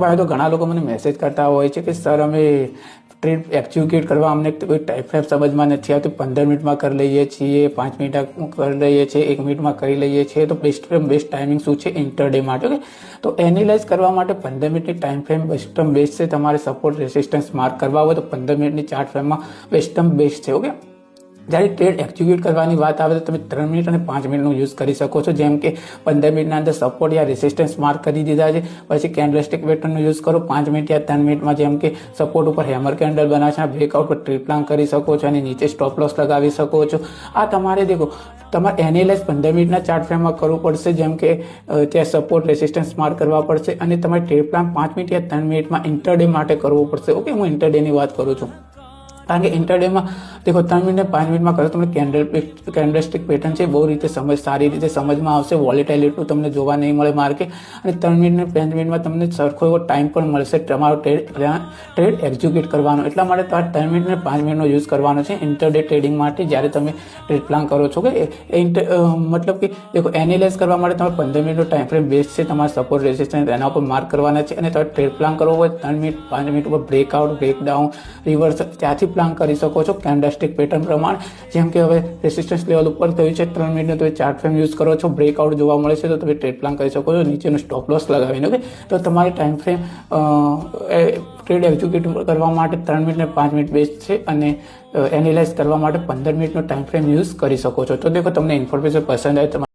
ભાઈ તો ઘણા લોકો મને મેસેજ કરતા હોય છે કે સર અમે ટ્રેડ એક્ઝિક્યુટ કરવા અમને કોઈ ટાઈમ ફ્રેમ સમજમાં નથી આવતું, 15 મિનિટમાં કરી લઈએ છીએ, 5 મિનિટમાં કરી લઈએ છીએ, 1 મિનિટમાં કરી લઈએ છીએ, તો બેસ્ટ ટાઈમિંગ શું છે ઇન્ટરડે માટે? ઓકે, તો એનાલાઇઝ કરવા માટે 15 મિનિટની ટાઈમ ફ્રેમ બેસ્ટ છે. તમારે સપોર્ટ રેસિસ્ટન્સ માર્ક કરવા હોય તો 15 મિનિટની ચાર્ટ ફ્રેમમાં બેસ્ટ છે. ઓકે, જ્યારે ટ્રેડ એક્ઝિક્યુટ કરવાની વાત આવે તો તમે 3 મિનિટ અને 5 મિનિટનો યુઝ કરી શકો છો. જેમ કે 15 મિનિટના અંદર સપોર્ટ યા રેસિસ્ટન્સ માર્ક કરી દીધા છે, પછી કેન્ડલસ્ટિક પેટર્નનો યુઝ કરો 5 મિનિટ યા 3 મિનિટમાં. જેમ કે સપોર્ટ ઉપર હેમર કેન્ડલ બનાવશે, બ્રેકઆઉટ પર ટ્રિપલાંગ કરી શકો છો અને નીચે સ્ટોપ લોસ લગાવી શકો છો. આ તમારે દેખો તમારે એનાલાઇઝ 15 મિનિટના ચાર્ટ ફ્રેમમાં કરવું પડશે. જેમ કે ત્યાં સપોર્ટ રેસિસ્ટન્સ માર્ક કરવા પડશે અને તમારે ટ્રેડ પ્લાન 5 મિનિટ યા 3 મિનિટમાં ઇન્ટરડે માટે કરવું પડશે. ઓકે, હું ઇન્ટરડેની વાત કરું છું, કારણ કે ઇન્ટરડેમાં દેખો 3 મિનિટ અને 5 મિનિટમાં કરો તમને કેન્ડલસ્ટિક પેટર્ન છે બહુ રીતે સારી રીતે સમજમાં આવશે. વોલેટાઇલિટી તમને જોવા નહીં મળે માર્કેટ, અને 3 મિનિટ અને 5 મિનિટમાં તમને સરખો એવો ટાઈમ પણ મળશે તમારો ટ્રેડ એક્ઝિક્યુટ કરવાનો. એટલા માટે તમારે 3 મિનિટ અને 5 મિનિટનો યુઝ કરવાનો છે ઇન્ટરડે ટ્રેડિંગ માટે જ્યારે તમે ટ્રેડ પ્લાન કરો છો. કે મતલબ કે દેખો એનાલાઇઝ કરવા માટે તમારે 15 મિનિટનો ટાઈમ ફ્રેમ બેસ્ટ છે. તમારે સપોર્ટ રેસિસ્ટન્સ એના ઉપર માર્ક કરવાના છે, અને તમારે ટ્રેડ પ્લાન કરવો હોય 3 મિનિટ 5 મિનિટ ઉપર બ્રેકઆઉટ, બ્રેકડાઉન, રિવર્સ ત્યાંથી પ્લાન કરી શકો છો કેન્ડલસ્ટિક પેટર્ન પ્રમાણે. જેમ કે હવે રેસિસ્ટન્સ લેવલ ઉપર થયું છે 3 મિનિટનો તમે ચાર્ટ ફ્રેમ યુઝ કરો છો, બ્રેકઆઉટ જોવા મળે છે તો તમે ટ્રેડ પ્લાન કરી શકો છો નીચેનો સ્ટોપ લોસ લગાવીને. ઓકે, તો તમારી ટાઈમ ફ્રેમ ટ્રેડ એક્ઝિક્યુટ કરવા માટે 3 મિનિટ અને 5 મિનિટ બેસ્ટ છે, અને એનાલાઇઝ કરવા માટે 15 મિનિટનો ટાઈમ ફ્રેમ યુઝ કરી શકો છો. તો દેખો તમને ઇન્ફોર્મેશન પસંદ આવે